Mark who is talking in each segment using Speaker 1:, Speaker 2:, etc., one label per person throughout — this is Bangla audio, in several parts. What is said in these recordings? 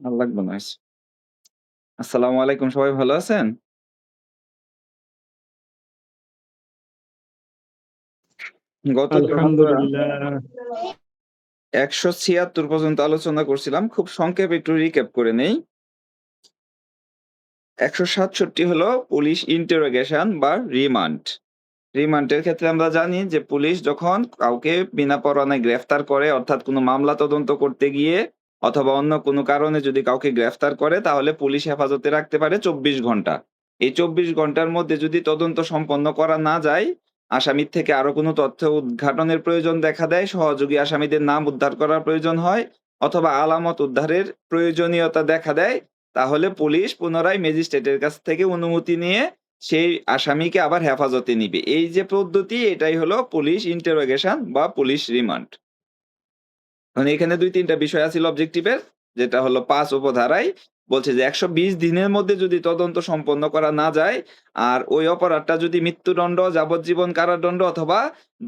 Speaker 1: ভাল লাগবে না। আসসালামু আলাইকুম, সবাই ভালো আছেন? গতকাল আমরা
Speaker 2: আলহামদুলিল্লাহ।
Speaker 1: ১৭৬ পর্যন্ত আলোচনা করছিলাম। খুব সংক্ষেপে একটু রিক্যাপ করে নেই। ১৬৭ হলো পুলিশ ইন্টারোগেশন বা রিমান্ড। রিমান্ডের ক্ষেত্রে আমরা জানি যে পুলিশ যখন কাউকে বিনা পরোয়ানায় গ্রেফতার করে, অর্থাৎ কোনো মামলা তদন্ত করতে গিয়ে অথবা অন্য কোনো কারণে যদি কাউকে গ্রেফতার করে, তাহলে পুলিশ হেফাজতে রাখতে পারে ২৪ ঘন্টা। এই ২৪ ঘন্টার মধ্যে যদি তদন্ত সম্পন্ন করা না যায়, আসামির থেকে আরো কোনো তথ্য উদ্ঘাটনের প্রয়োজন দেখা দেয়, সহযোগী আসামিদের নাম উদ্ধার করার প্রয়োজন হয় অথবা আলামত উদ্ধারের প্রয়োজনীয়তা দেখা দেয়, তাহলে পুলিশ পুনরায় ম্যাজিস্ট্রেটের কাছ থেকে অনুমতি নিয়ে সেই আসামিকে আবার হেফাজতে নিবে। এই যে পদ্ধতি, এটাই হলো পুলিশ ইন্টারোগেশন বা পুলিশ রিমান্ড। মানে এখানে ২-৩ টা বিষয় আছিল অবজেক্টিভের, যেটা হলো ৫ উপধারায় বলছে যে ১২০ দিনের মধ্যে যদি তদন্ত সম্পন্ন করা না যায়, আর ওই অপরাধটা যদি মৃত্যুদণ্ড, যাবজ্জীবন কারাদণ্ড অথবা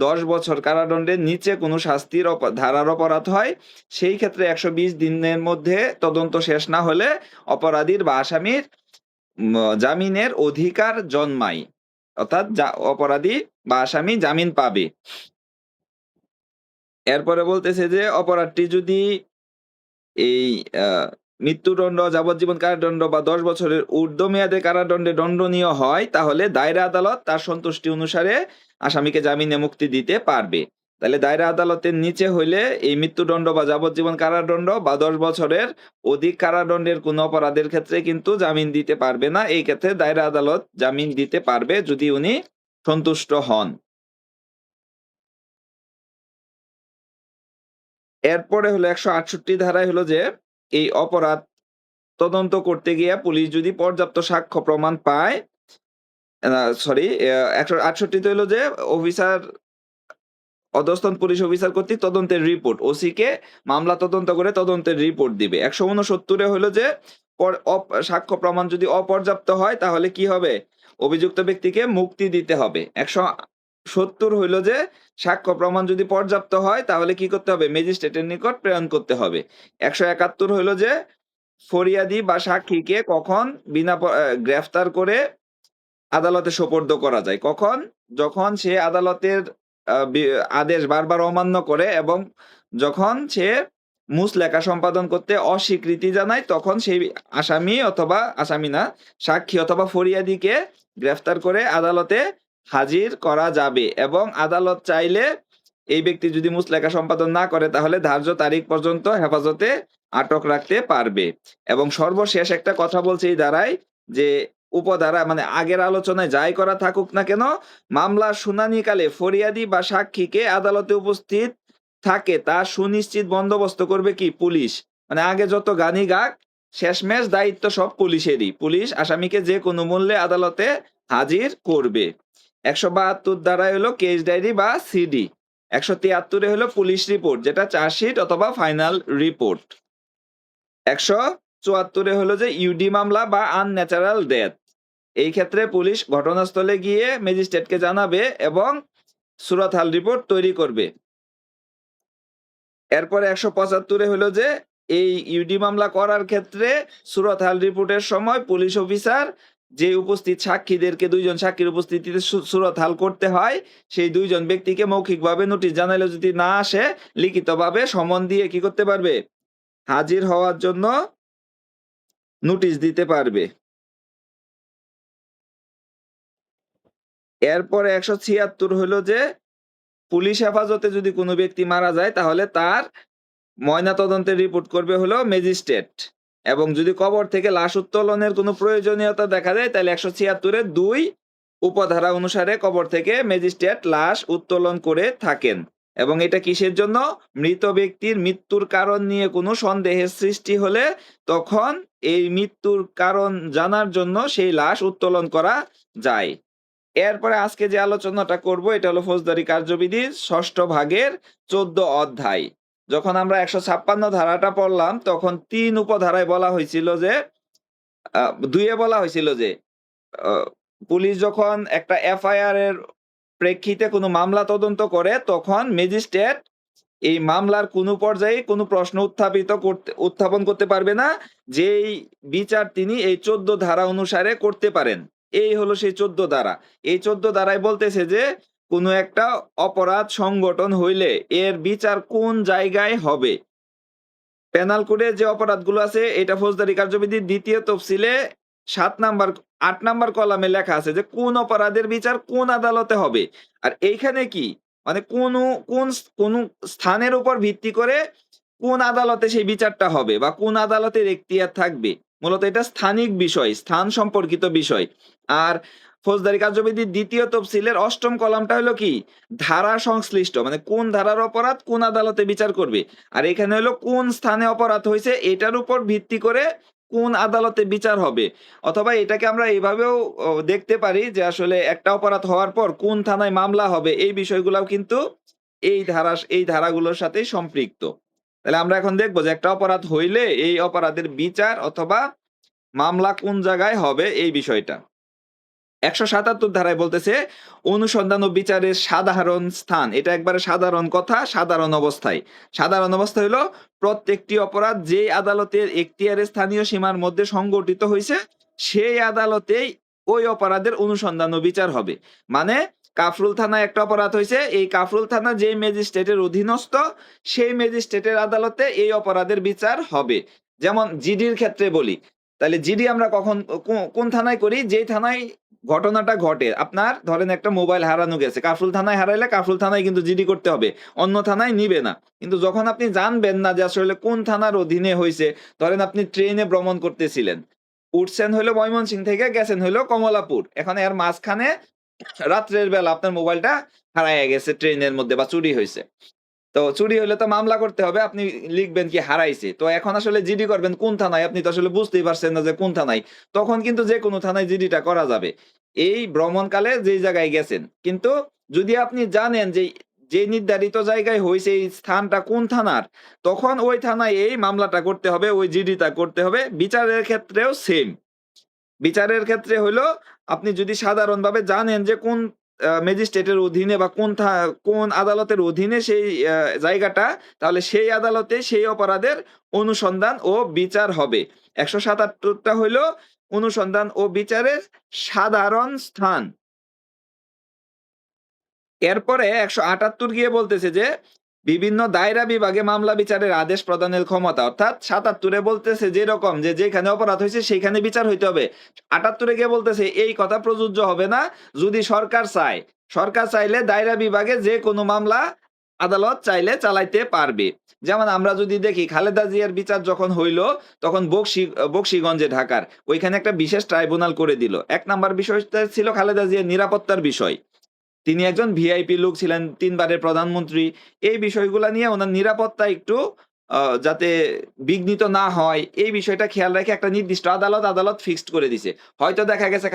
Speaker 1: ১০ বছর কারাদণ্ডের নিচে কোনো শাস্তির ধারার অপরাধ হয়, সেই ক্ষেত্রে ১২০ দিনের মধ্যে তদন্ত শেষ না হলে অপরাধীর বা আসামির ম জামিনের অধিকার জন্মায়। অর্থাৎ অপরাধী বা আসামি জামিন পাবে। এরপরে বলতেছে যে অপরাধটি যদি এই আ মৃত্যুদণ্ড, যাবজ্জীবন কারাদণ্ড বা ১০ বছরের ঊর্ধ্বমেয়াদে কারাদণ্ডে দণ্ডনীয় হয়, তাহলে দায়রা আদালত তার সন্তুষ্টি অনুসারে আসামিকে জামিনে মুক্তি দিতে পারবে। তাইলে দায়রা আদালতের নিচে হইলে এই মৃত্যুদণ্ড বা যাবজ্জীবন কারাদণ্ড বা ১০ বছরের অধিক কারাদণ্ডের কোনো অপরাধের ক্ষেত্রে কিন্তু জামিন দিতে পারবে না। এই ক্ষেত্রে দায়রা আদালত জামিন দিতে পারবে যদি উনি সন্তুষ্ট হন। এরপরে হলো ১৬৮ ধারায় হলো যে এই অপরাধ তদন্ত করতে গিয়ে পুলিশ যদি পর্যাপ্ত সাক্ষ্য প্রমাণ পায়, সরি, ১৬৮ তে হলো যে অফিসার, অধস্তন পুলিশ অফিসার কর্তৃক তদন্তের রিপোর্ট ওসিকে মামলা তদন্ত করে তদন্তের রিপোর্ট দিবে। ১৬৯ এ হলো যে সাক্ষ্য প্রমাণ যদি অপর্যাপ্ত হয় তাহলে কি হবে? অভিযুক্ত ব্যক্তিকে মুক্তি দিতে হবে। ১৭০ হইল যে সাক্ষ্য প্রমাণ যদি পর্যাপ্ত হয় তাহলে কি করতে হবে? ম্যাজিস্ট্রেটের নিকট প্রেরণ করতে হবে। ১৭১ হইল যে ফরিয়াদি বা সাক্ষীকে কখন বিনা গ্রেফতার করে আদালতে সোপর্দ করা যায়। কখন? যখন সে আদালতের আ বি আদেশ বারবার অমান্য করে এবং যখন সে মুচলেকা সম্পাদন করতে অস্বীকৃতি জানায়, তখন সেই আসামি অথবা আসামি না, সাক্ষী অথবা ফরিয়াদিকে গ্রেফতার করে আদালতে হাজির করা যাবে এবং আদালত চাইলে এই ব্যক্তি যদি মুচলেকা সম্পাদন না করে তাহলে ধার্য তারিখ পর্যন্ত হেফাজতে আটক রাখতে পারবে। এবং সর্বশেষ একটা কথা বলছে এই ধারায় যে উপধারা মানে আগের আলোচনায় যাই করা থাকুক না কেন, মামলার শুনানিকালে ফরিয়াদি বা সাক্ষীকে আদালতে উপস্থিত থাকে তা সুনিশ্চিত বন্দোবস্ত করবে কি? পুলিশ। মানে আগে যত গানি গাক, শেষমেশ দায়িত্ব সব পুলিশেরই। পুলিশ আসামিকে যে কোনো মূল্যে আদালতে হাজির করবে। ১৭২ ধারায় হলো কেস ডায়েরি বা সিডি। ১৭৩ হলো পুলিশ রিপোর্ট, যেটা চার্জশিট অথবা ফাইনাল রিপোর্ট। ১৭৪ হলো যে ইউডি মামলা বা আনন্যাচারাল ডেথ। এই ক্ষেত্রে পুলিশ ঘটনাস্থলে গিয়ে ম্যাজিস্ট্রেটকে জানাবে এবং সুরতহাল রিপোর্ট তৈরি করবে। এরপরে ১৭৫ হলো যে এই ইউডি মামলা করার ক্ষেত্রে সুরতহাল রিপোর্টের সময় পুলিশ অফিসার যে উপস্থিত সাক্ষীদেরকে ২ জন সাক্ষীর উপস্থিতিতে সুরতহাল করতে হয়, সেই ২ জন ব্যক্তিকে মৌখিকভাবে নোটিশ জানাইলে যদি না আসে, লিখিতভাবে সমন দিয়ে কি করতে পারবে? হাজির হওয়ার জন্য নোটিশ দিতে পারবে। এরপরে ১৭৬ হলো যে পুলিশ হেফাজতে যদি কোনো ব্যক্তি মারা যায় তাহলে তার ময়নাতদন্তের রিপোর্ট করবে হলো ম্যাজিস্ট্রেট। এবং যদি কবর থেকে লাশ উত্তোলনের কোনো প্রয়োজনীয়তা দেখা দেয় তাহলে ১৭৬ এর ২ উপধারা অনুসারে কবর থেকে ম্যাজিস্ট্রেট লাশ উত্তোলন করে থাকেন। এবং এটা কিসের জন্য? মৃত ব্যক্তির মৃত্যুর কারণ নিয়ে কোনো সন্দেহের সৃষ্টি হলে তখন এই মৃত্যুর কারণ জানার জন্য সেই লাশ উত্তোলন করা যায়। এরপরে আজকে যে আলোচনাটা করব এটা হলো ফৌজদারি কার্যবিধির ৬ষ্ঠ ভাগের ১৪ অধ্যায়। যখন আমরা ১৫৬ ধারাটা পড়লাম তখন ৩ উপধারায় বলা হয়েছিল যে ২ এ বলা হয়েছিল যে আ পুলিশ যখন একটা এফআইআর এর প্রেক্ষিতে কোনো মামলা তদন্ত করে তখন ম্যাজিস্ট্রেট এই মামলার কোনো পর্যায়ে কোনো প্রশ্ন উত্থাপন করতে পারবে না, যেই বিচার তিনি এই ১৪ ধারা অনুসারে করতে পারেন। এই হলো সেই ১৪ ধারা। এই ১৪ ধারায় বলতেছে যে, কোনো একটা অপরাধ সংগঠন হইলে এর বিচার কোন জায়গায় হবে? পেনাল কোডে যে অপরাধগুলো আছে এটা ফৌজদারি কার্যবিধির ২য় তফসিলে ৭ নাম্বার ৮ নাম্বার কলামে লেখা আছে যে কোন অপরাধের বিচার কোন আদালতে হবে। আর এইখানে কি মানে কোন স্থানের উপর ভিত্তি করে কোন আদালতে সেই বিচারটা হবে বা কোন আদালতের এখতিয়ার থাকবে। মূলত এটা স্থানিক বিষয়, স্থান সম্পর্কিত বিষয়। আর ফৌজদারি কার্যবিধির ২য় তফসিলের ৮ম কলামটা হলো কি? ধারা সংশ্লিষ্ট মানে কোন ধারার অপরাধ কোন আদালতে বিচার করবে। আর এখানে হলো কোন স্থানে অপরাধ হইছে এটার উপর ভিত্তি করে কোন আদালতে বিচার হবে। অথবা এটাকে আমরা এভাবেও দেখতে পারি যে আসলে একটা অপরাধ হওয়ার পর কোন থানায় মামলা হবে এই বিষয়গুলাও কিন্তু এই ধারাগুলোর সাথেই সম্পৃক্ত। তাহলে আমরা এখন দেখব যে একটা অপরাধ হইলে এই অপরাধের বিচার অথবা মামলা কোন জায়গায় হবে এই বিষয়টা। ১৭৭ ধারায় বলতেছে অনুসন্ধান ও বিচারের সাধারণ স্থান। এটা একবারে সাধারণ কথা, সাধারণ অবস্থায়। সাধারণ অবস্থা হইলো প্রত্যেকটি অপরাধ যেই আদালতের এখতিয়ারে স্থানীয় সীমার মধ্যে সংগঠিত হইছে, সেই আদালতেই ওই অপরাধের অনুসন্ধান ও বিচার হবে। মানে কাফরুল থানায় একটা অপরাধ হইছে, এই কাফরুল থানা যেই ম্যাজিস্ট্রেটের অধীনস্থ, সেই ম্যাজিস্ট্রেটের আদালতে এই অপরাধের বিচার হবে। যেমন জিডির ক্ষেত্রে বলি, তাহলে জিডি আমরা কখন কোন থানায় করি? যেই থানায় ঘটনাটা ঘটে। আপনার ধরেন একটা মোবাইল হারানো গেছে। কাফরুল থানায় হারাইলে কাফরুল থানায় কিন্তু জিডি করতে হবে। অন্য থানায় নিবে না। কিন্তু যখন আপনি জানবেন না যে আসলে কোন থানার অধীনে হইছে, ধরেন আপনি ট্রেনে ভ্রমণ করতেছিলেন। উঠছেন হইলো ময়মনসিংহ থেকে গেছেন হইলো কমলাপুর। এখন এর মাঝখানে রাত্রের বেলা আপনার মোবাইলটা হারাইয়া গেছে ট্রেনের মধ্যে বা চুরি হইছে। তো চুরি হইলে তো মামলা করতে হবে। আপনি লিখবেন কি হারাইছে। তো এখন আসলে জিডি করবেন কোন থানায়? আপনি তো আসলে বুঝতেই পারছেন না যে কোন থানায়। তখন কিন্তু যেকোনো থানায় জিডিটা করা যাবে। এই ভ্রমণকালে যেই জায়গায় গেছেন। কিন্তু যদি আপনি জানেন যে নির্ধারিত জায়গায় হইছে এই স্থানটা কোন থানার, তখন ওই থানায় এই মামলাটা করতে হবে, ওই জিডিটা করতে হবে। বিচারের ক্ষেত্রেও সেম। বিচারের ক্ষেত্রে হইলো আপনি যদি সাধারণভাবে জানেন যে কোন ম্যাজিস্ট্রেটের অধীনে বা কোন আদালতের অধীনে সেই জায়গাটা, তাহলে সেই আদালতে সেই অপরাধের অনুসন্ধান ও বিচার হবে। ১৭৭ টা হইলো অনুসন্ধান ও বিচারের সাধারণ স্থান। এরপরে ১৭৮ গিয়ে বলতেছে যে বিভিন্ন দায়রা বিভাগে মামলা বিচারের আদেশ প্রদানের ক্ষমতা। অর্থাৎ ৭৭ এ বলতেছে যেরকম যে যেখানে অপরাধ হইছে সেখানে বিচার হইতে হবে। ৭৮ এ গিয়ে বলতেছে এই কথা প্রযোজ্য হবে না যদি সরকার চায়। সরকার চাইলে দায়রা বিভাগে যেকোনো মামলা আদালত চাইলে চালাইতে পারবে। যেমন আমরা যদি দেখি খালেদা জিয়ার বিচার যখন হইল তখন বকশীগঞ্জে ঢাকার ওইখানে একটা বিশেষ ট্রাইব্যুনাল করে দিল। ১ নাম্বার বিষয়টা ছিল খালেদা জিয়ার নিরাপত্তার বিষয়। তিনি একজন ভিআইপি লোক ছিলেন, ৩ বারের প্রধানমন্ত্রী। এই বিষয়গুলা নিয়ে উনার নিরাপত্তা একটু যাতে বিঘ্নিত না হয়, এই বিষয়টা খেয়াল রেখে একটা নির্দিষ্ট আদালত ফিক্সড করে দিছে। হয়তো দেখা গেছে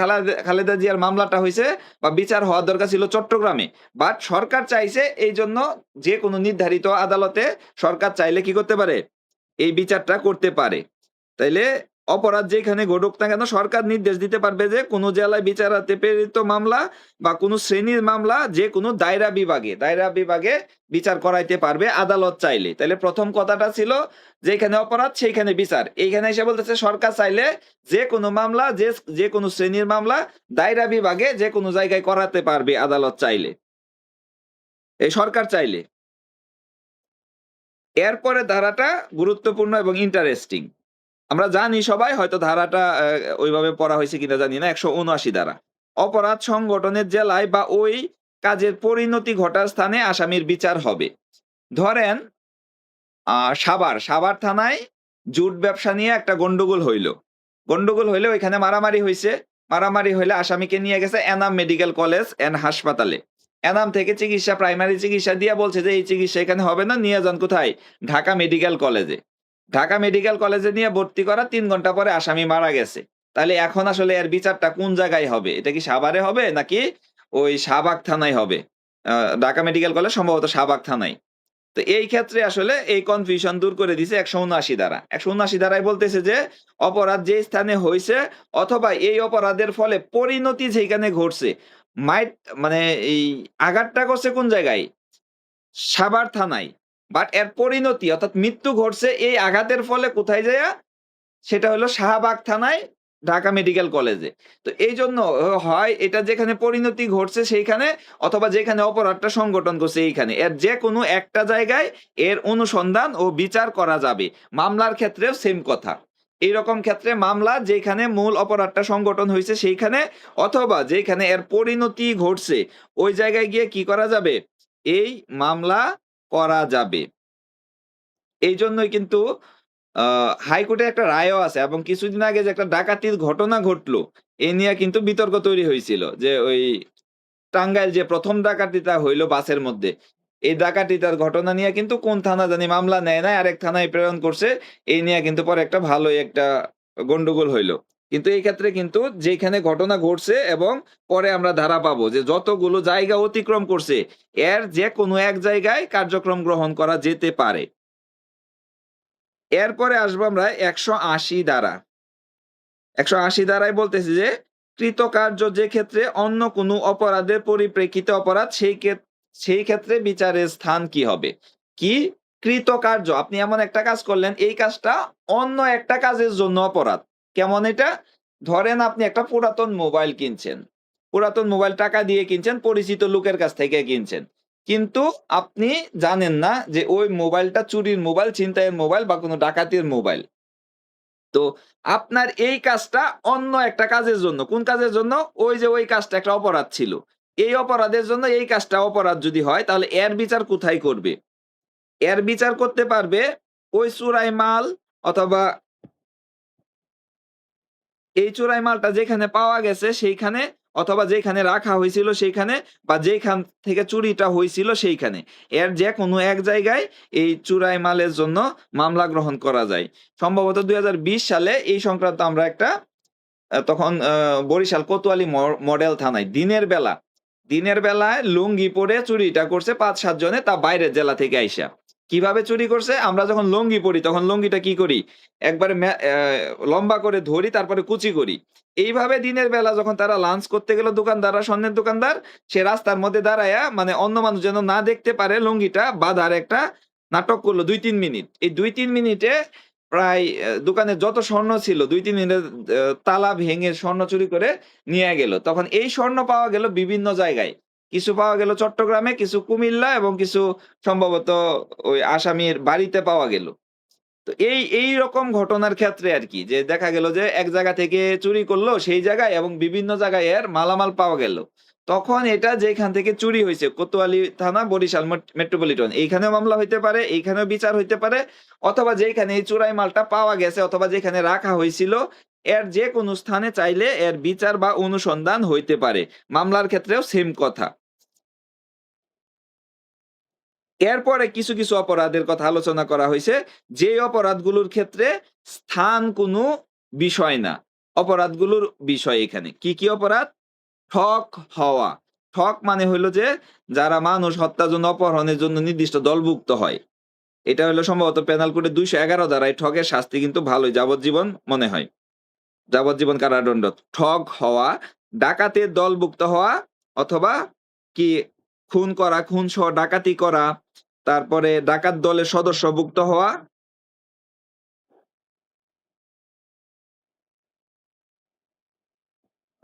Speaker 1: খালেদা জিয়ার মামলাটা হইছে বা বিচার হওয়ার দরকার ছিল চট্টগ্রামে। বাট সরকার চাইছে এইজন্য যেকোনো নির্ধারিত আদালতে সরকার চাইলে কি করতে পারে? এই বিচারটা করতে পারে। তাইলে অপরাধ যেখানে ঘটুক না কেন সরকার নির্দেশ দিতে পারবে যে কোন জেলায় বিচারাতে প্রেরিত মামলা বা কোন শ্রেণীর মামলা যে কোনো দায়রা বিভাগে বিচার করাইতে পারবে আদালত চাইলে। তাইলে প্রথম কথাটা ছিল যেখানে অপরাধ সেইখানে বিচার। এইখানে এসে বলতেছে সরকার চাইলে যে কোনো মামলা যে কোনো শ্রেণীর মামলা দায়রা বিভাগে যে কোনো জায়গায় করাতে পারবে আদালত চাইলে। এই সরকার চাইলে। এরপরে ধারাটা গুরুত্বপূর্ণ এবং ইন্টারেস্টিং। আমরা জানি সবাই হয়তো ধারাটা ওইভাবে পড়া হয়েছে কিনা জানি না। ১৭৯ ধারা। অপরাধ সংগঠনের জেলায় বা ওই কাজের পরিণতি ঘটার স্থানে আসামির বিচার হবে। ধরেন সাভার থানায় জুট ব্যবসা নিয়ে একটা গন্ডগোল হইল। গন্ডগোল হইলে ওইখানে মারামারি হইছে। মারামারি হইলে আসামিকে নিয়ে গেছে এনাম মেডিকেল কলেজ এন্ড হাসপাতালে। এনাম থেকে প্রাইমারি চিকিৎসা দিয়া বলছে যে এই চিকিৎসা এখানে হবে না, নিয়ে যান কোথায়? ঢাকা মেডিকেল কলেজে। ঢাকা মেডিকেল কলেজে নিয়ে ভর্তি করা ৩ ঘন্টা পরে আসামি মারা গেছে। তাহলে এখন আসলে এর বিচারটা কোন জায়গায় হবে? এটা কি সাভারে হবে নাকি ওই শাহবাগ থানায় হবে? আ ঢাকা মেডিকেল কলেজ সম্ভবত শাহবাগ থানায়। তো এই ক্ষেত্রে আসলে এই কনফিউশন দূর করে দিছে ১৭৯ ধারা। ১৭৯ ধারায় বলতেছে যে অপরাধ যে স্থানে হইছে অথবা এই অপরাধের ফলে পরিণতি যেখানে ঘটছে, মাইট মানে এই আঘাতটা করছে কোন জায়গায়? সাভার থানায়। বাট এর পরিণতি অর্থাৎ মৃত্যু ঘটছে এই আঘাতের ফলে কোথায় যাইয়া? সেটা হলো শাহবাগ থানায়, ঢাকা মেডিকেল কলেজে। তো এইজন্য হয় এটা যেখানে পরিণতি ঘটছে সেইখানে, অথবা যেখানে অপরাধটা সংঘটন করছে এইখানে। এর যেকোনো একটা জায়গায় এর অনুসন্ধান ও বিচার করা যাবে। মামলার ক্ষেত্রেও সেম কথা। এইরকম ক্ষেত্রে মামলা যেখানে মূল অপরাধটা সংঘটন হইছে সেইখানে, অথবা যেখানে এর পরিণতি ঘটছে ওই জায়গায় গিয়ে কি করা যাবে? এই মামলা করা যাবে। এইজন্যই কিন্তু আ হাইকোর্টে একটা রায়ও আছে, এবং কিছুদিন আগে যে একটা ডাকাতির ঘটনা ঘটলো, এ নিয়ে কিন্তু বিতর্ক তৈরি হইছিল। যে ওই টাঙ্গাইল যে ১ম ডাকাতিটা হইল বাসের মধ্যে। এই ডাকাতিটার ঘটনা নিয়ে কিন্তু কোন থানা জানি মামলা নেয় নাই, আরেক থানায় প্রেরণ করছে। এই নিয়ে কিন্তু পরে একটা ভালোই একটা গন্ডগোল হইল। কিন্তু এই ক্ষেত্রে কিন্তু যেখানে ঘটনা ঘটছে এবং পরে আমরা ধারা পাবো যে যতগুলো জায়গা অতিক্রম করছে, এর যেকোনো এক জায়গায় কার্যক্রম গ্রহণ করা যেতে পারে। এরপরে আসবো আমরা ১৮০ ধারা। ১৮০ ধারায় বলতেছে যে, কৃতকার্য যে ক্ষেত্রে অন্য কোনো অপরাধের পরিপ্রেক্ষিতে অপরাধ, সেই ক্ষেত্রে বিচারের স্থান কি হবে? কি? কৃতকার্য। আপনি এমন একটা কাজ করলেন, এই কাজটা অন্য একটা কাজের জন্য অপরাধ। কেমন এটা? ধরেন আপনি একটা পুরাতন মোবাইল কিনছেন। পুরাতন মোবাইল টাকা দিয়ে কিনছেন, পরিচিত লোকের কাছ থেকে কিনছেন। কিন্তু আপনি জানেন না যে ওই মোবাইলটা চুরির মোবাইল, ছিনতাইয়ের মোবাইল বা কোনো ডাকাতির মোবাইল। তো আপনার এই কাজটা অন্য একটা কাজের জন্য। কোন কাজের জন্য? ওই যে ওই কাজটা একটা অপরাধ ছিল। এই অপরাধের জন্য এই কাজটা অপরাধ যদি হয়, তাহলে এর বিচার কোথায় করবে? এর বিচার করতে পারবে ওই চোরাই মাল, অথবা এই চোরাই মালটা যেখানে পাওয়া গেছে সেইখানে, অথবা যেখানে রাখা হইছিল সেইখানে, বা যেখান থেকে চুরিটা হইছিল সেইখানে। এর যেকোনো এক জায়গায় এই চোরাই মালের জন্য মামলা গ্রহণ করা যায়। সম্ভবত ২০২০ সালে এই সংক্রান্ত আমরা একটা তখন বরিশাল কোতোয়ালি মডেল থানায় দিনের বেলায় লুঙ্গি পরে চুরিটা করছে ৫-৭ জনে, তা বাইরের জেলা থেকে আইসা। কিভাবে চুরি করছে? আমরা যখন লুঙ্গি পড়ি তখন লুঙ্গিটা কি করি? একবারে লম্বা করে ধরি, তারপরে কুচি করি। এইভাবে দিনের বেলা যখন তারা লাঞ্চ করতে গেল দোকানদাররা, স্বর্ণের দোকানদার, সে রাস্তার মধ্যে দাঁড়ায়া, মানে অন্য মানুষ যেন না দেখতে পারে লুঙ্গিটা বাঁধার একটা নাটক করলো ২-৩ মিনিট। এই ২-৩ মিনিটে প্রায় দোকানে যত স্বর্ণ ছিল ২-৩ মিনিটে তালা ভেঙে স্বর্ণ চুরি করে নিয়ে গেল। তখন এই স্বর্ণ পাওয়া গেল বিভিন্ন জায়গায়। কিছু পাওয়া গেল চট্টগ্রামে, কিছু কুমিল্লা, এবং কিছু সম্ভবত ওই আসামির বাড়িতে পাওয়া গেল। তো এইরকম ঘটনার ক্ষেত্রে আরকি, যে দেখা গেল যে এক জায়গা থেকে চুরি করলো সেই জায়গায়, এবং বিভিন্ন জায়গায় এর মালামাল পাওয়া গেল। তখন এটা যেখান থেকে চুরি হইছে, কোতোয়ালি থানা, বরিশাল মেট্রোপলিটন, এইখানেও মামলা হইতে পারে, এইখানেও বিচার হইতে পারে, অথবা যেখানে এই চোরাই মালটা পাওয়া গেছে অথবা যেখানে রাখা হইছিল, এর যেকোনো স্থানে চাইলে এর বিচার বা অনুসন্ধান হইতে পারে। মামলার ক্ষেত্রেও সেম কথা। এরপরে কিছু অপরাধের কথা আলোচনা করা হইছে। যে অপরাধগুলোর ক্ষেত্রে স্থান কোনো বিষয় না। অপরাধগুলোর বিষয় এখানে। কি অপরাধ? ঠগ হওয়া। ঠগ মানে হইলো যে যারা মানুষ হত্যার জন্য, অপহরণের জন্য নির্দিষ্ট দলভুক্ত হয়। এটা হলো সম্ভবত পেনাল কোডের ২১১ ধারায় ঠগের শাস্তি কিন্তু ভালোই, যাবজ্জীবন মনে হয়। যাবজ্জীবন কারাদণ্ড। ঠগ হওয়া, ডাকাতের দলভুক্ত হওয়া, অথবা কি খুন করা, খুনসহ ডাকাতি করা, তারপরে ডাকাত দলের সদস্যভুক্ত হওয়া।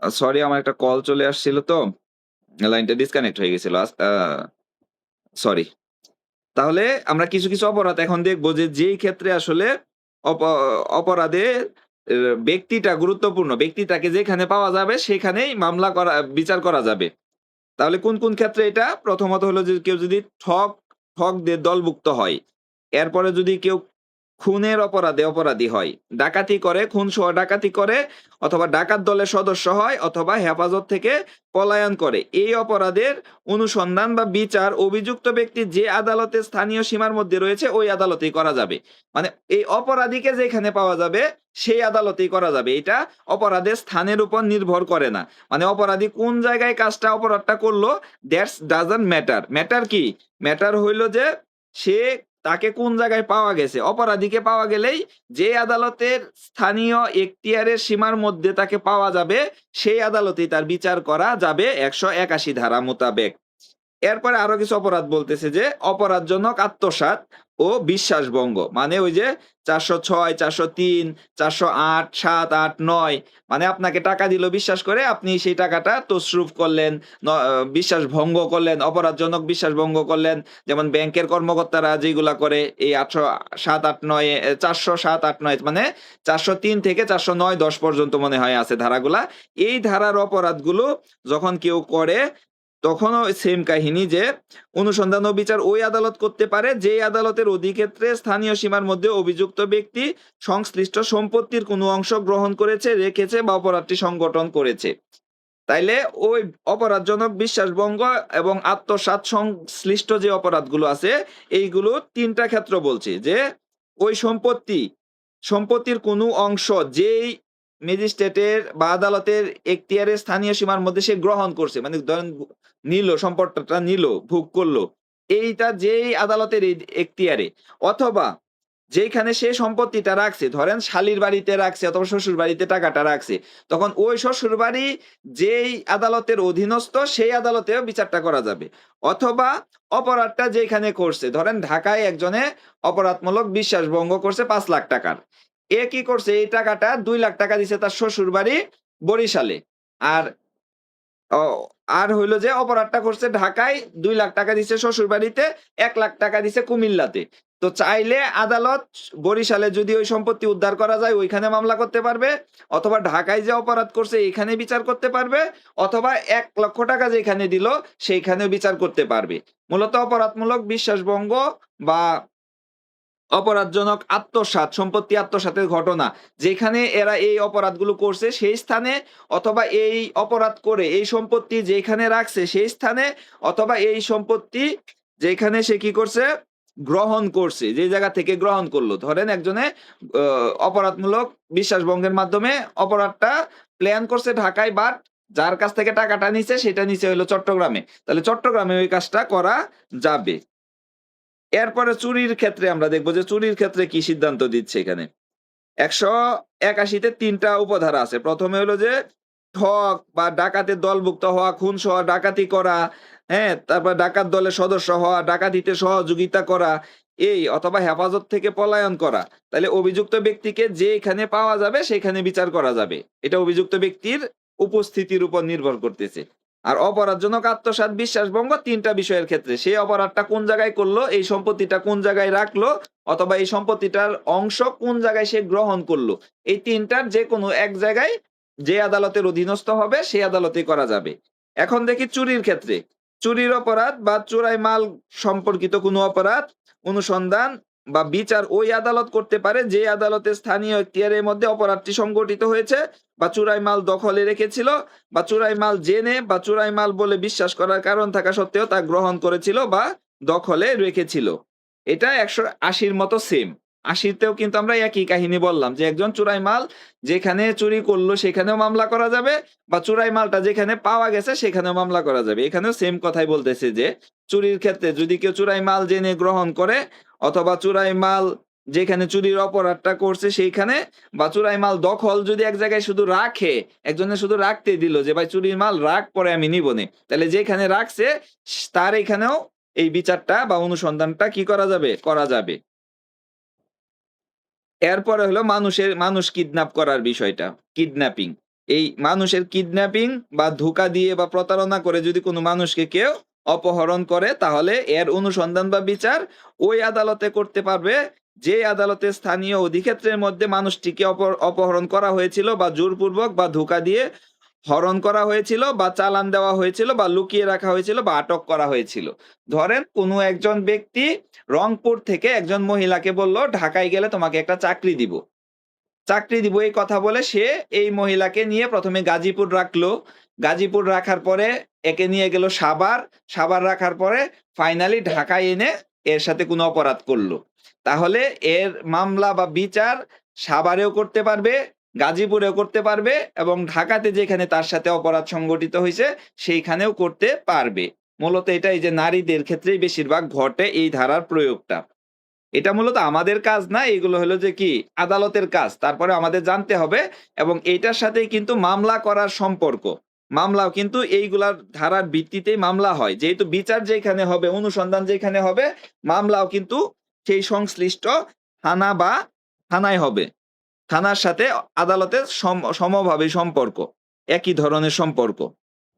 Speaker 1: সরি, আমার একটা কল চলে আসছিল তো। লাইনটা ডিসকানেক্ট হয়ে গেছিল। সরি। তাহলে আমরা কিছু অপরাধ এখন দেখব যে যেই ক্ষেত্রে আসলে অপ অপরাধে এ ব্যক্তিটা গুরুত্বপূর্ণ। ব্যক্তিটাকে যেখানে পাওয়া যাবে সেখানেই মামলা করা, বিচার করা যাবে। তাহলে কোন ক্ষেত্রে এটা? প্রথমত হলো যে কেউ যদি ঠগদের দলভুক্ত হয়। এরপরে যদি কেউ খুনের অপরাধে অপরাধী হয়, ডাকাতি করে, খুনসহ ডাকাতি করে, অথবা ডাকাত দলের সদস্য হয়, অথবা হেফাজত থেকে পলায়ন করে। এই অপরাধের অনুসন্ধান বা বিচার অভিযুক্ত ব্যক্তি যে আদালতের স্থানীয় সীমার মধ্যে রয়েছে ওই আদালতেই করা যাবে। মানে এই অপরাধীকে যেখানে পাওয়া যাবে সেই আদালতেই করা যাবে। এটা অপরাধের স্থানের উপর নির্ভর করে না। মানে অপরাধী কোন জায়গায় অপরাধটা করলো, দ্যাটস ডাজন্ট ম্যাটার। ম্যাটার কি? ম্যাটার হইলো যে সে, তাকে কোন জায়গায় পাওয়া গেছে। অপরাধীকে পাওয়া গেলেই যে আদালতের স্থানীয় এখতিয়ারের সীমার মধ্যে তাকে পাওয়া যাবে সেই আদালতেই তার বিচার করা যাবে ১৮১ ধারা মোতাবেক। এরপরে আরো কিছু অপরাধ বলতেছে যে অপরাধজনক আত্মসাৎ ও বিশ্বাসভঙ্গ। মানে ওই যে ৪০৬, ৪০৩, ৪০৮, ৭, ৮, ৯ মানে আপনাকে টাকা দিল বিশ্বাস করে আপনি সেই টাকাটা তছরূপ করলেন, বিশ্বাস ভঙ্গ করলেন, অপরাধজনক বিশ্বাস ভঙ্গ করলেন। যেমন ব্যাংকের কর্মকর্তারা যেগুলা করে এই ৮০৭, ৮, ৯ ৪০৭, ৮, ৯ মানে ৪০৩ থেকে ৪০৯, ১০ পর্যন্ত মনে হয় আছে ধারাগুলা। এই ধারার অপরাধগুলো যখন কেউ করে তখনও সেম কাহিনী যে অনুসন্ধান ও বিচার ওই আদালত করতে পারে যেই আদালতের অধিক্ষেত্রে স্থানীয় সীমার মধ্যে অভিযুক্ত ব্যক্তি সংশ্লিষ্ট সম্পত্তির কোনো অংশ গ্রহণ করেছে, রেখেছে বা অপরাধটি সংগঠন করেছে। তাইলে ওই অপরাধজনক বিশ্বাসভঙ্গ এবং আত্মসাৎ সংশ্লিষ্ট যে অপরাধগুলো আছে এইগুলো ৩ টা ক্ষেত্র বলছি যে ওই সম্পত্তির কোনো অংশ যেই ম্যাজিস্ট্রেটের বা আদালতের এখতিয়ারে স্থানীয় সীমার মধ্যে সে গ্রহণ করছে, মানে ধরেন নিল, সম্পদটা নিল, ভোগ করলো, এইটা যেই আদালতের এখতিয়ারে, অথবা যেইখানে সে সম্পত্তিটা রাখছে, ধরেন শালীর বাড়িতে রাখছে অথবা শ্বশুর বাড়িতে টাকাটা রাখছে, তখন ওই শ্বশুর বাড়ি যেই আদালতের অধীনস্থ সেই আদালতেও বিচারটা করা যাবে। অথবা অপরাধটা যেখানে করছে, ধরেন ঢাকায় একজনে অপরাধমূলক বিশ্বাস ভঙ্গ করছে ৫ লাখ টাকার, এ কি করছে এই টাকাটা ২ লাখ টাকা দিছে তার শ্বশুর বাড়ি বরিশালে, আর ও আর হইলো যে অপরাধটা করছে ঢাকায়, ২ লাখ টাকা দিছে শ্বশুরবাড়িতে, ১ লাখ টাকা দিছে কুমিল্লাতে। তো চাইলে আদালত বরিশালে যদি ওই সম্পত্তি উদ্ধার করা যায় ওইখানে মামলা করতে পারবে, অথবা ঢাকায় যে অপরাধ করছে এইখানে বিচার করতে পারবে, অথবা ১ লক্ষ টাকা যেখানে দিল সেইখানেও বিচার করতে পারবে। মূলত অপরাধমূলক বিশ্বাসভঙ্গ বা অপরাধজনক আত্মসাৎ, সম্পত্তি আত্মসাতের ঘটনা যেখানে এরা এই অপরাধগুলো করছে সেই স্থানে, অথবা এই অপরাধ করে এই সম্পত্তি যেখানে রাখছে সেই স্থানে, অথবা এই সম্পত্তি যেখানে সে কি করছে গ্রহণ করছে, যে জায়গা থেকে গ্রহণ করলো। ধরেন একজনে অপরাধমূলক বিশ্বাসভঙ্গের মাধ্যমে অপরাধটা প্ল্যান করছে ঢাকায়, বাট যার কাছ থেকে টাকাটা নিছে সেটা নিচে হলো চট্টগ্রামে, তাহলে চট্টগ্রামে ওই কাজটা করা যাবে। এরপরে চুরির ক্ষেত্রে আমরা দেখব যে চুরির ক্ষেত্রে কি সিদ্ধান্ত দিচ্ছে এখানে। ১৮১ তে ৩ টা উপধারা আছে। ১ম এ হলো যে ঠক বা ডাকাতের দলভুক্ত হওয়া, খুনসহ ডাকাতি করা, হ্যাঁ? তারপর ডাকাত দলের সদস্য হওয়া, ডাকাতিতে সহযোগিতা করা, এই অথবা হেফাজত থেকে পলায়ন করা। তাইলে অভিযুক্ত ব্যক্তিকে যেখানে পাওয়া যাবে সেখানে বিচার করা যাবে। এটা অভিযুক্ত ব্যক্তির উপস্থিতির উপর নির্ভর করতেছে। আর অপরাধজনক আত্মসাৎ, বিশ্বাসভঙ্গ ৩ টা বিষয়ের ক্ষেত্রে সেই অপরাধটা কোন জায়গায় করলো, এই সম্পত্তিটা কোন জায়গায় রাখলো, অথবা এই সম্পত্তিটার অংশ কোন জায়গায় সে গ্রহণ করলো। এই ৩ টার যেকোনো এক জায়গায় যে আদালতের অধীনস্থ হবে সেই আদালতেই করা যাবে। এখন দেখি চুরির ক্ষেত্রে। চুরির অপরাধ বা চোরাই মাল সম্পর্কিত কোনো অপরাধ অনুসন্ধান বা বিচার ওই আদালত করতে পারে যে আদালতে স্থানীয় এখতিয়ারের মধ্যে অপরাধটি সংঘটিত হয়েছে, বা চোরাই মাল দখলে রেখেছিল, বা চোরাই মাল জেনে বা চোরাই মাল বলে বিশ্বাস করার কারণ থাকা সত্ত্বেও তা গ্রহণ করেছিল বা দখলে রেখেছিল। এটা ১৮০ র মতো সেম। ৮০ তেও কিন্তু আমরা একই কাহিনী বললাম যে একজন চোরাই মাল যেখানে চুরি করলো সেখানেও মামলা করা যাবে, বা চোরাই মালটা যেখানে পাওয়া গেছে সেখানেও মামলা করা যাবে। এখানেও সেম কথাই বলতেছে যে চুরির ক্ষেত্রে যদি কেউ চোরাই মাল জেনে গ্রহণ করে, অথবা চোরাই মাল যেখানে চুরির অপরাধটা করছে সেইখানে, বা চোরাই মাল দখল যদি এক জায়গায় শুধু রাখে, একজনের শুধু রাখতে দিল যে ভাই চুরির মাল রাখ, পরে আমি নিবনে, তাহলে যেখানে রাখছে তার এখানেও এই বিচারটা বা অনুসন্ধানটা কি করা যাবে? করা যাবে। এরপরে হলো মানুষ কিডন্যাপ করার বিষয়টা। কিডন্যাপিং। এই মানুষের কিডন্যাপিং বা ধোঁকা দিয়ে বা প্রতারণা করে যদি কোনো মানুষকে কেউ অপহরণ করে তাহলে এর অনুসন্ধান বা বিচার ওই আদালতে করতে পারবে যে আদালতে স্থানীয় অধিক্ষেত্রের মধ্যে মানুষটিকে অপহরণ করা হয়েছিল, বা জোরপূর্বক বা ধোঁকা দিয়ে হরণ করা হয়েছিল, বা চালান দেওয়া হয়েছিল, বা লুকিয়ে রাখা হয়েছিল, বা আটক করা হয়েছিল। ধরেন কোনো একজন ব্যক্তি রংপুর থেকে একজন মহিলাকে বলল ঢাকায় গেলে তোমাকে একটা চাকরি দিব এই কথা বলে সে এই মহিলাকে নিয়ে প্রথমে গাজীপুর রাখলো। গাজীপুর রাখার পরে একে নিয়ে গেল সাভার রাখার পরে ফাইনালি ঢাকায় এনে এর সাথে কোনো অপরাধ করলো। তাহলে এর মামলা বা বিচার সাভারেও করতে পারবে, গাজীপুরেও করতে পারবে, এবং ঢাকাতে যেখানে তার সাথে অপরাধ সংঘটিত হইছে সেইখানেও করতে পারবে। মূলত এটা এই যে নারীদের ক্ষেত্রেই বেশিরভাগ ঘটে এই ধারার প্রয়োগটা। এটা মূলত আমাদের কাজ না, এগুলো হলো যে কি আদালতের কাজ। তারপরে আমাদের জানতে হবে, এবং এইটার সাথেই কিন্তু মামলা করার সম্পর্ক। মামলাও কিন্তু এইগুলার ধারার ভিত্তিতেই মামলা হয়। যেহেতু বিচার যেখানে হবে, অনুসন্ধান যেখানে হবে, মামলাও কিন্তু সেই সংশ্লিষ্ট থানা বা থানায় হবে। থানার সাথে আদালতের সমভাবে সম্পর্ক, একই ধরনের সম্পর্ক।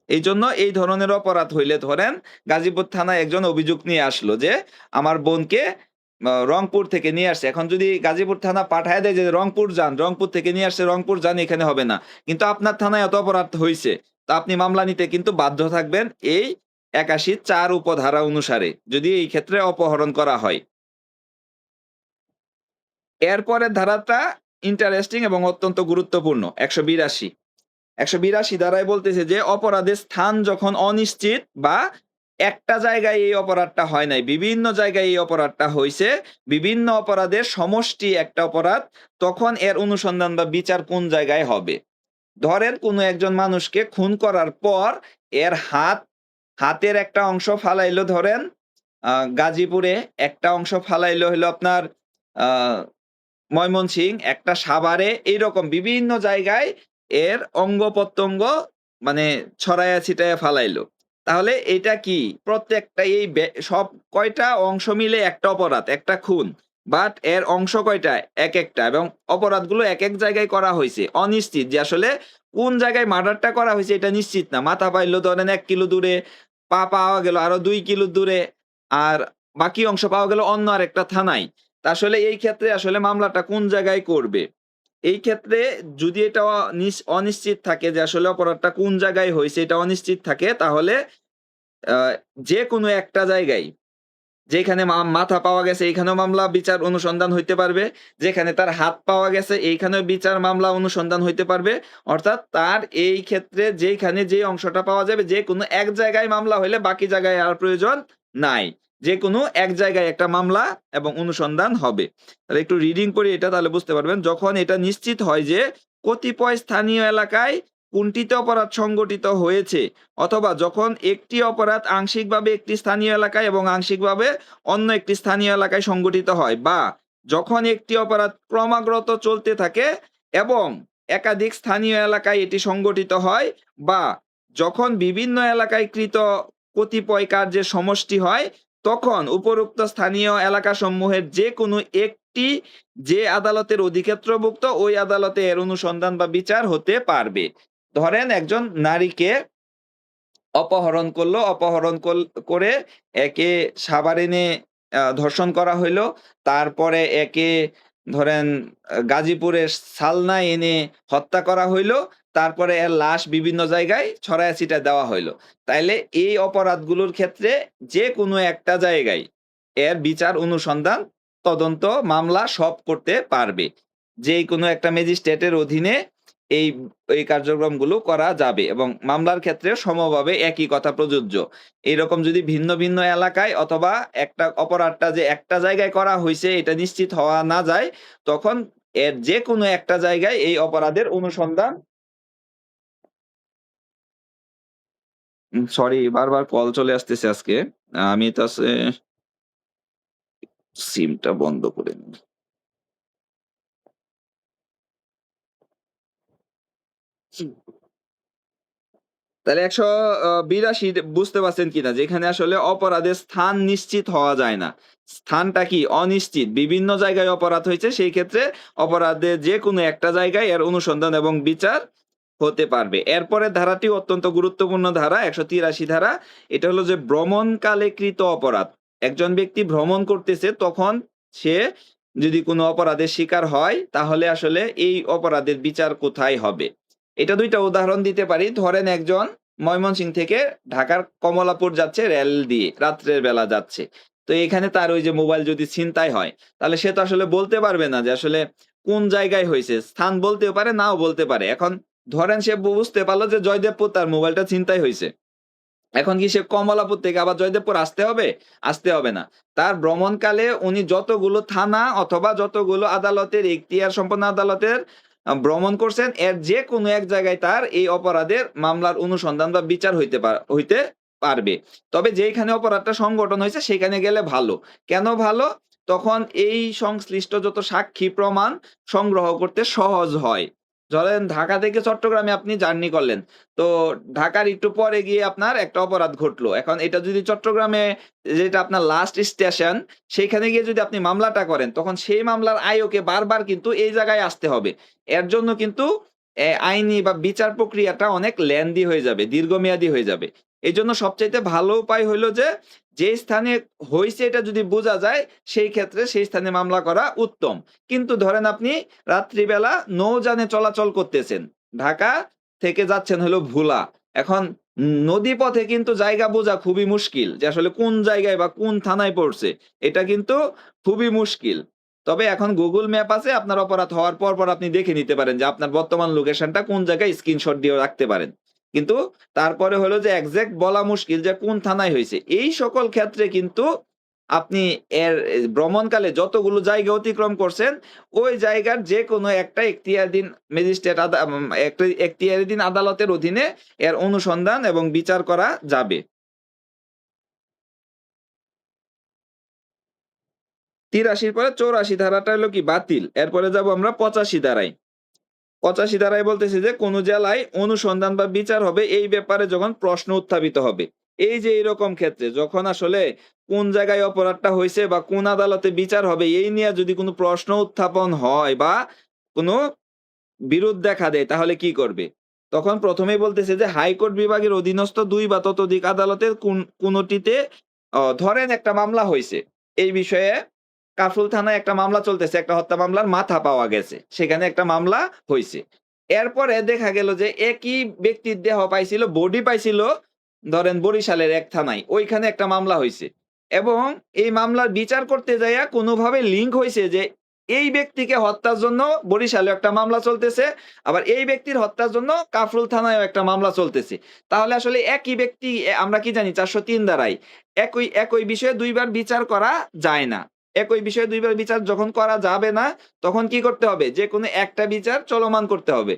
Speaker 1: এইজন্য এই ধরনের অপরাধ হইলে ধরেন গাজীপুর থানায় একজন অভিযোগ নিয়ে আসলো যে আমার বোনকে রংপুর থেকে নিয়ে আসছে। এখন যদি গাজীপুর থানা পাঠায় দেয় যে রংপুর যান, রংপুর থেকে নিয়ে আসছে, রংপুর যান, এখানে হবে না। কিন্তু আপনার থানায় এত অপরাধ হইছে, তো আপনি মামলা নিতে কিন্তু বাধ্য থাকবেন এই ৮১(৪) উপধারা অনুসারে, যদি এই ক্ষেত্রে অপহরণ করা হয়। এরপরের ধারাটা ইন্টারেস্টিং এবং অত্যন্ত গুরুত্বপূর্ণ। ১৮২। ১৮২ ধারায় বলতেছে যে অপরাধের স্থান যখন অনিশ্চিত বা একটা জায়গায় এই অপরাধটা হয় নাই, বিভিন্ন জায়গায় এই অপরাধটা হইছে, বিভিন্ন অপরাধের সমষ্টি একটা অপরাধ, তখন এর অনুসন্ধান বা বিচার কোন জায়গায় হবে? ধরেন কোনো একজন মানুষকে খুন করার পর এর হাতের একটা অংশ ফালাইলো ধরেন গাজীপুরে, একটা অংশ ফালাইলো হলো আপনার আ ময়মনসিং, একটা সাভারে, এইরকম বিভিন্ন জায়গায় এর অঙ্গ-প্রত্যঙ্গ মানে ছড়াইয়া ছিটাইয়া ফালাইলো। তাহলে এটা কি? প্রত্যেকটা এই সব কয়টা অংশ মিলে একটা অপরাধ, একটা খুন। বাট এর অংশ কয়টা? একেকটা, এবং অপরাধগুলো একেক জায়গায় করা হইছে। অনিশ্চিত যে আসলে কোন জায়গায় মার্ডারটা করা হইছে এটা নিশ্চিত না। মাথা পাইলো ধরেন ১ কিলো দূরে, পা পাওয়া গেল আরো ২ কিলো দূরে, আর বাকি অংশ পাওয়া গেল অন্য আরেকটা থানায়। তা আসলে এই ক্ষেত্রে আসলে মামলাটা কোন জায়গায় করবে? এই ক্ষেত্রে যদি এটা অনিশ্চিত থাকে যে আসলে অপরাধটা কোন জায়গায় হইছে, এটা অনিশ্চিত থাকে, তাহলে আ যেকোনো একটা জায়গায়, যেখানে মাথা পাওয়া গেছে এইখানেও মামলা বিচার অনুসন্ধান হইতে পারবে। যেখানে তার হাত পাওয়া গেছে এইখানেও বিচার মামলা অনুসন্ধান হইতে পারবে। অর্থাৎ তার এই ক্ষেত্রে যেইখানে যে অংশটা পাওয়া যাবে, যেকোনো এক জায়গায় মামলা হইলে বাকি জায়গায় আর প্রয়োজন নাই। যেকোনো এক জায়গায় একটা মামলা এবং অনুসন্ধান হবে। তাহলে একটু রিডিং পড়ি এটা, তাহলে বুঝতে পারবেন। যখন এটা নিশ্চিত হয় যে কতিপয় স্থানীয় এলাকায় কোনটিতে অপরাধ সংঘটিত হয়েছে, অথবা যখন একটি অপরাধ আংশিকভাবে একটি স্থানীয় এলাকায় এবং আংশিকভাবে অন্য একটি স্থানীয় এলাকায় সংঘটিত হয়, বা যখন একটি অপরাধ ক্রমাগত চলতে থাকে এবং একাধিক স্থানীয় এলাকায় এটি সংঘটিত হয়, বা যখন বিভিন্ন এলাকায় কৃত কতিপয় কার্যের সমষ্টি হয়, তখন উপরোক্ত স্থানীয় এলাকাসমূহের যে কোনো একটি যে আদালতের অধিক্ষেত্রভুক্ত ওই আদালতে এর অনুসন্ধান বা বিচার হতে পারবে। ধরেন একজন নারীকে অপহরণ করলো। অপহরণ করে একে সাভারে এনে ধর্ষণ করা হইলো। তারপরে একে ধরেন গাজীপুরের সালনায় এনে হত্যা করা হইলো। তারপরে এর লাশ বিভিন্ন জায়গায় ছড়াইয়া ছিটায় দেওয়া হইলো। তাইলে এই অপরাধগুলোর ক্ষেত্রে যেকোনো একটা জায়গায় এর বিচার, অনুসন্ধান, তদন্ত, মামলা সব করতে পারবে। যেকোনো একটা ম্যাজিস্ট্রেটের অধীনে এই এই কার্যক্রমগুলো করা যাবে, এবং মামলার ক্ষেত্রে সমভাবে একই কথা প্রযোজ্য। এরকম যদি ভিন্ন ভিন্ন এলাকায় অথবা একটা অপরাধটা যে একটা জায়গায় করা হইছে এটা নিশ্চিত হওয়া না যায়, তখন এর যেকোনো একটা জায়গায় এই অপরাধের অনুসন্ধান। সরি, বারবার কল চলে আসতেছে আজকে। আমি তো সিমটা বন্ধ করে নিই। তাহলে ১৮২ বুঝতে পারছেন কিনা? যেখানে আসলে অপরাধের স্থান নিশ্চিত হওয়া যায় না। স্থানটা কি? অনিশ্চিত। বিভিন্ন জায়গায় অপরাধ হয়েছে, সেই ক্ষেত্রে অপরাধের যেকোনো একটা জায়গায় এর অনুসন্ধান এবং বিচার হতে পারবে। এরপরের ধারাটি অত্যন্ত গুরুত্বপূর্ণ ধারা, ১৮৩ ধারা। এটা হলো যে ভ্রমণকালে কৃত অপরাধ। একজন ব্যক্তি ভ্রমণ করতেছে, তখন সে যদি কোনো অপরাধের শিকার হয়, তাহলে আসলে এই অপরাধের বিচার কোথায় হবে? এটা ২ টা উদাহরণ দিতে পারি। ধরেন একজন ময়মনসিংহ থেকে ঢাকার কমলাপুর যাচ্ছে রেল দিয়ে, রাত্রের বেলা যাচ্ছে। তো এখানে তার ওই যে মোবাইল যদি ছিনতাই হয়, তাহলে সে তো আসলে বলতে পারবে না যে আসলে কোন জায়গায় হইছে। স্থান বলতেও পারে, নাও বলতে পারে। এখন ধরেন সে বুঝতে পারল যে জয়দেবপুর তার মোবাইলটা ছিনতাই হইছে। এখন কি সে কমলাপুর থেকে আবার জয়দেবপুর আসতে হবে? আসতে হবে না। তার ভ্রমণকালে উনি যতগুলো থানা অথবা যতগুলো আদালতের এখতিয়ার সম্পন্ন আদালতের ভ্রমণ করছেন, এর যেকোনো এক জায়গায় তার এই অপরাধের মামলার অনুসন্ধান বা বিচার হইতে পারবে। তবে যেইখানে অপরাধটা সংঘটন হইছে সেখানে গেলে ভালো। কেন ভালো? তখন এই সংশ্লিষ্ট যত সাক্ষী প্রমাণ সংগ্রহ করতে সহজ হয়। ধরেন ঢাকা থেকে চট্টগ্রামে আপনি জার্নি করলেন। তো ঢাকার একটু পরে গিয়ে আপনার একটা অপরাধ ঘটলো। এখন এটা যদি চট্টগ্রামে যেটা আপনার লাস্ট স্টেশন, সেইখানে গিয়ে যদি আপনি মামলাটা করেন, তখন সেই মামলার আয়োকে বারবার কিন্তু এই জায়গায় আসতে হবে। এর জন্য কিন্তু আইনি বা বিচার প্রক্রিয়াটা অনেক লেন্দি হয়ে যাবে, দীর্ঘমেয়াদী হয়ে যাবে। এজন্য সবচাইতে ভালো উপায় হইলো যে স্থানে হইছে এটা যদি বোঝা যায়, সেই ক্ষেত্রে সেই স্থানে মামলা করা উত্তম। কিন্তু ধরেন আপনি রাত্রিবেলা নৌযানে চলাচল করতেছেন। ঢাকা থেকে যাচ্ছেন হলো ভোলা। এখন নদীপথে কিন্তু জায়গা বোঝা খুবই মুশকিল যে আসলে কোন জায়গায় বা কোন থানায় পড়ছে। এটা কিন্তু খুবই মুশকিল। তবে এখন Google ম্যাপ আছে, আপনার অপরাধ হওয়ার পর আপনি দেখে নিতে পারেন যে আপনার বর্তমান লোকেশনটা কোন জায়গায়, স্ক্রিনশট দিয়েও রাখতে পারেন। কিন্তু তারপরে হলো যে এক্সাক্ট বলা মুশকিল যে কোন থানায় হইছে। এই সকল ক্ষেত্রে কিন্তু আপনি ভ্রমণকালে যতগুলো জায়গা অতিক্রম করছেন, ওই জায়গার যেকোনো একটা এখতিয়ারধীন ম্যাজিস্ট্রেট একটা এখতিয়ারাধীন আদালতের অধীনে এর অনুসন্ধান এবং বিচার করা যাবে। ৮৩ পরে ৮৪ ধারাটা হলো কি বাতিল। এরপরে যাবো আমরা ৮৫ ধারায়। ৮৫ ধারায় বলতেছে যে কোন জেলায় অনুসন্ধান বা বিচার হবে এই ব্যাপারে যখন প্রশ্ন উত্থাপিত হবে। এই যে এরকম ক্ষেত্রে যখন আসলে কোন জায়গায় অপরাধটা হইছে বা কোন আদালতে বিচার হবে এই নিয়ে যদি কোন প্রশ্ন উত্থাপন হয় বা কোন বিরোধ দেখা দেয় তাহলে কি করবে? তখন ১ম এই বলতেছে যে হাইকোর্ট বিভাগের অধীনস্থ ২ বা ততোধিক আদালতের কোনটিতে ধরেন একটা মামলা হইছে। এই বিষয়ে কাফরুল থানায় একটা মামলা চলতেছে, একটা হত্যা মামলার মাথা পাওয়া গেছে। সেখানে একটা মামলা হইছে। এরপরে দেখা গেল যে একই ব্যক্তির দেহ পাইছিল, বডি পাইছিল ধরেন বরিশালের এক থানায়। ওইখানে একটা মামলা হইছে। এবং এই মামলার বিচার করতে যাইয়া কোনভাবে লিঙ্ক হইছে যে এই ব্যক্তিকে হত্যার জন্য বরিশালেও একটা মামলা চলতেছে। আবার এই ব্যক্তির হত্যার জন্য কাফরুল থানায়ও একটা মামলা চলতেছে। তাহলে আসলে একই ব্যক্তি আমরা কি জানি ৪০৩ ধারায় একই বিষয়ে ২ বার বিচার করা যায় না। একই বিষয়ে ২ বার বিচার যখন করা যাবে না, তখন কি করতে হবে? যেকোনো একটা বিচার চলমান করতে হবে।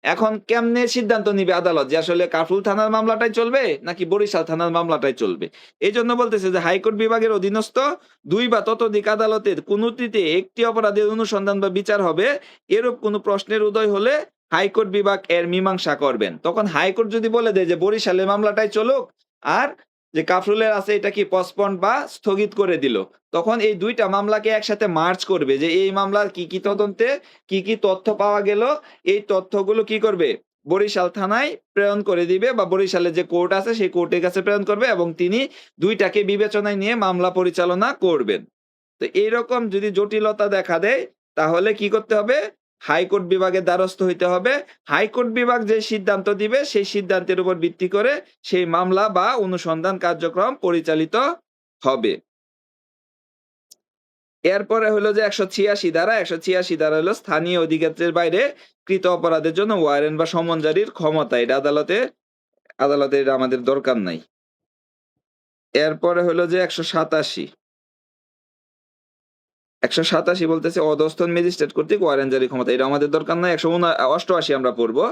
Speaker 1: এখন কেমনে সিদ্ধান্ত নিবে আদালত যে আসলে কাফরুল থানার মামলাটাই চলবে নাকি বরিশাল থানার মামলাটাই চলবে? এজন্য বলতেছে যে হাইকোর্ট বিভাগের অধীনস্থ ২ বা ততোধিক আদালতের কোনটিতে একটি অপরাধের অনুসন্ধান বা বিচার হবে, এরূপ কোন প্রশ্নের উদয় হলে হাইকোর্ট বিভাগ এর মীমাংসা করবেন। তখন হাইকোর্ট যদি বলে দেয় যে বরিশালের মামলাটাই চলুক, আর যে কাফরুলের আছে এটা কি পসপন্ড বা স্থগিত করে দিল। তখন এই ২ টা মামলাকে একসাথে মার্জ করবে যে এই মামলার কি তদন্তে কি তথ্য পাওয়া গেল, এই তথ্যগুলো কি করবে? বরিশাল থানায় প্রেরণ করে দিবে বা বরিশালে যে কোর্ট আছে সেই কোর্টের কাছে প্রেরণ করবে এবং তিনি ২ টাকে বিবেচনায় নিয়ে মামলা পরিচালনা করবেন। তো এইরকম যদি জটিলতা দেখা দেয় তাহলে কি করতে হবে? হাইকোর্ট বিভাগের দ্বারস্থ হইতে হবে। হাইকোর্ট বিভাগ যে সিদ্ধান্ত দিবে সেই সিদ্ধান্তের উপর ভিত্তি করে সেই মামলা বা অনুসন্ধান কার্যক্রম পরিচালিত হবে। এরপরে হলো যে ১৮৬ ধারা। ১৮৬ ধারা হলো স্থানীয় অধিক্ষেত্রের বাইরে কৃত অপরাধের জন্য ওয়ারেন্ট বা সমন জারির ক্ষমতা। এটা আদালতে এটা আমাদের দরকার নাই। এরপরে হলো যে ১৮৭ ১৮৭ বলতেছে অধস্তন ম্যাজিস্ট্রেট কর্তৃক ওয়ারেন্ট জারির ক্ষমতা। এটা আমাদের দরকার নাই। ১৮৮ আমরা পড়বো।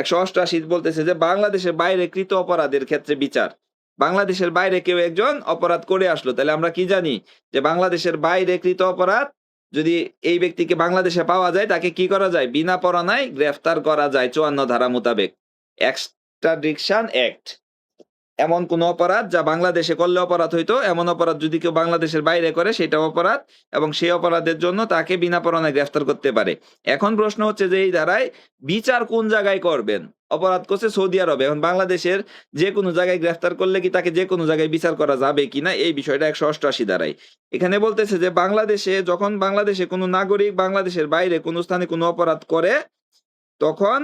Speaker 1: ১৮৮ বলতেছে যে বাংলাদেশের বাইরে কৃত অপরাধের ক্ষেত্রে বিচার। বাংলাদেশের বাইরে কেউ একজন অপরাধ করে আসলো। তাহলে আমরা কি জানি? যে বাংলাদেশের বাইরে কৃত অপরাধ যদি এই ব্যক্তিকে বাংলাদেশে পাওয়া যায় তাকে কি করা যায়? বিনা পরোয়ানায় গ্রেফতার করা যায় ৫৪ ধারা মোতাবেক। এক্সট্রাডিকশন অ্যাক্ট। এমন কোন অপরাধ যা বাংলাদেশে করলে অপরাধ হইতো, এমন অপরাধ যদি কেউ বাংলাদেশের বাইরে করে সেটাও অপরাধ এবং সেই অপরাধের জন্য তাকে বিনা পরোয়ানায় গ্রেফতার করতে পারে। এখন প্রশ্ন হচ্ছে যে এই ধারায় বিচার কোন জায়গায় করবেন? অপরাধ করছে সৌদি আরবে। এখন বাংলাদেশের যেকোনো জায়গায় গ্রেফতার করলে কি তাকে যেকোনো জায়গায় বিচার করা যাবে কিনা এই বিষয়টা ১৮৮ ধারায়। এখানে বলতেছে যে যখন বাংলাদেশে কোন নাগরিক বাংলাদেশের বাইরে কোন স্থানে কোন অপরাধ করে তখন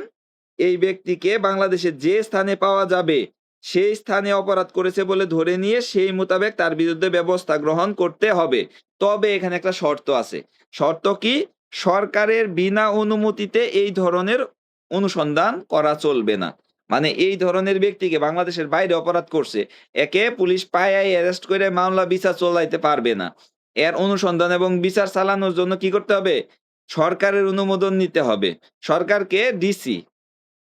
Speaker 1: এই ব্যক্তিকে বাংলাদেশের যে স্থানে পাওয়া যাবে, সেই স্থানে অপরাধ করেছে বলে ধরে নিয়ে সেই মোতাবেক তার বিরুদ্ধে ব্যবস্থা গ্রহণ করতে হবে। তবে এখানে একটা শর্ত আছে। শর্ত কি? সরকারের বিনা অনুমতিতে এই ধরনের অনুসন্ধান করা চলবে না। মানে এই ধরনের ব্যক্তিকে বাংলাদেশের বাইরে অপরাধ করছে, একে পুলিশ পাইয়াই অ্যারেস্ট করে মামলা বিচার চলাইতে পারবে না। এর অনুসন্ধান এবং বিচার চালানোর জন্য কি করতে হবে? সরকারের অনুমোদন নিতে হবে। সরকারকে ডিসি,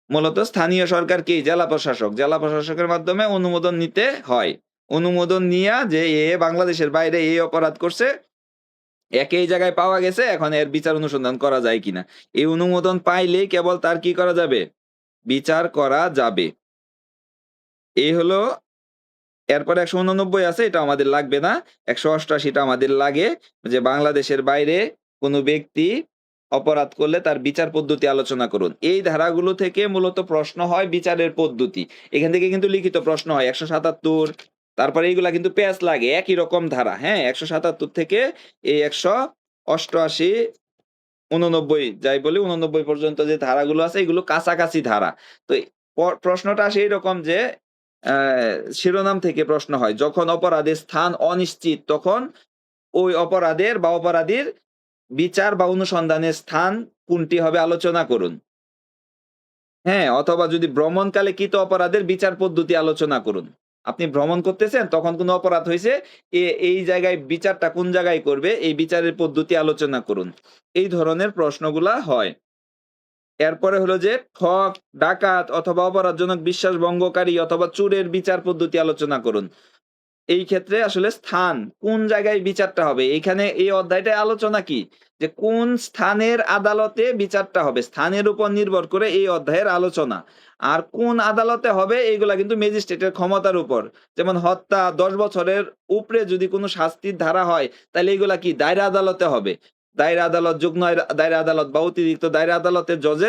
Speaker 1: মূলত স্থানীয় সরকারকেই জেলা প্রশাসক। জেলা প্রশাসকের মাধ্যমে অনুমোদন নিতে হয়। অনুমোদন নিয়া যে বাংলাদেশের বাইরে এই অপরাধ করছে একই জায়গায় পাওয়া গেছে, এখন এর বিচার অনুসন্ধান করা যায় কিনা। এই অনুমোদন পাইলেই কেবল তার কি করা যাবে? বিচার করা যাবে। এই হলো এরপরে ১৮৯ আছে, এটা আমাদের লাগবে না। ১৮৮ টা আমাদের লাগে, যে বাংলাদেশের বাইরে কোনো ব্যক্তি অপরাধ করলে তার বিচার পদ্ধতি আলোচনা করুন। এই ধারাগুলো থেকে মূলত প্রশ্ন হয় বিচারের পদ্ধতি। এখান থেকে কিন্তু লিখিত প্রশ্ন হয় ১৭৭, তারপরে এইগুলা কিন্তু পেঁচ লাগে, একই রকম ধারা, হ্যাঁ? ১৭৭ থেকে এই ১৮৮, ৮৯ যাই বলি, ৮৯ পর্যন্ত যে ধারাগুলো আছে এগুলো কাছাকাছি ধারা। তো প্রশ্নটা আসে এইরকম যে অ্যা শিরোনাম থেকে প্রশ্ন হয়। যখন অপরাধের স্থান অনিশ্চিত তখন ওই অপরাধের বা অপরাধীর বিচার বা অনুসন্ধানের স্থান কোনটি হবে আলোচনা করুন। হ্যাঁ, অথবা যদি ভ্রমণকালে কৃত অপরাধের বিচার পদ্ধতি আলোচনা করুন। আপনি ভ্রমণ করতেছেন, তখন কোন অপরাধ হইছে, এই জায়গায় বিচারটা কোন জায়গায় করবে, এই বিচারের পদ্ধতি আলোচনা করুন। এই ধরনের প্রশ্নগুলা হয়। এরপরে হলো যে ঠক, ডাকাত অথবা অপরাধজনক বিশ্বাস ভঙ্গকারী অথবা চোরের বিচার পদ্ধতি আলোচনা করুন। এই ক্ষেত্রে আসলে স্থান, কোন জায়গায় বিচারটা হবে? এইখানে এই অধ্যায়টায় আলোচনা কি? যে কোন স্থানের আদালতে বিচারটা হবে? স্থানের উপর নির্ভর করে এই অধ্যায়ের আলোচনা। আর কোন আদালতে হবে এইগুলা কিন্তু ম্যাজিস্ট্রেটের ক্ষমতার উপর। যেমন হত্যা ১০ বছরের উপরে যদি কোনো শাস্তির ধারা হয়, তাইলে এইগুলা কি দায়রা আদালতে হবে। দায়রা আদালত, যুগ্ম দায়রা আদালত বা অতিরিক্ত দায়রা আদালতের জজ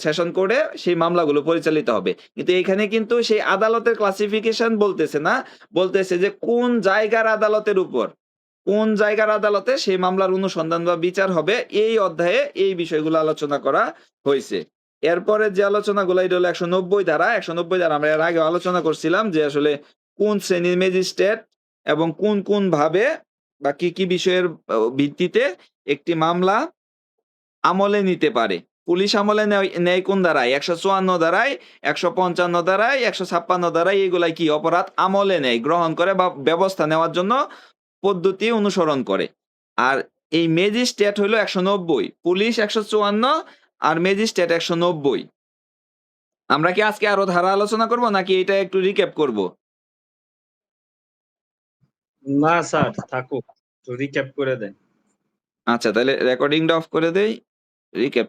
Speaker 1: সেশন কোর্টে সেই মামলাগুলো পরিচালিত হবে। কিন্তু এইখানে কিন্তু সেই আদালতের ক্লাসিফিকেশন বলতেছে না। বলতেছে যে কোন জায়গার আদালতের উপর, কোন জায়গার আদালতে সেই মামলার অনুসন্ধান বা বিচার হবে, এই অধ্যায়ে এই বিষয়গুলো আলোচনা করা হইছে। এরপরে যে আলোচনাগুলো, এটা হলো ১৯০ ধারা। ১৯০ ধারা আমরা এর আগেও আলোচনা করছিলাম যে আসলে কোন শ্রেণীর ম্যাজিস্ট্রেট এবং কোন ভাবে বা কি বিষয়ের ভিত্তিতে একটি মামলা আমলে নিতে পারে। পুলিশ আমলে নেয় কোন ধারায়? ১৫৪ ধারায়, ১৫৫ ধারায়, ১৫৬ ধারায়, এগুলাই কি অপরাধ আমলে নেয়, গ্রহণ করে বা ব্যবস্থা নেওয়ার জন্য পদ্ধতি অনুসরণ করে। আর এই ম্যাজিস্ট্রেট হইলো ১৯০, পুলিশ ১৫৪ আর ম্যাজিস্ট্রেট ১৯০। আমরা কি আজকে আরো ধারা আলোচনা করব নাকি এটা একটু রিক্যাপ করব?
Speaker 2: না স্যার, থাকুক, রিক্যাপ করে দেন।
Speaker 1: আচ্ছা, তাহলে রেকর্ডিংটা অফ করে দেই। রিক্যাপ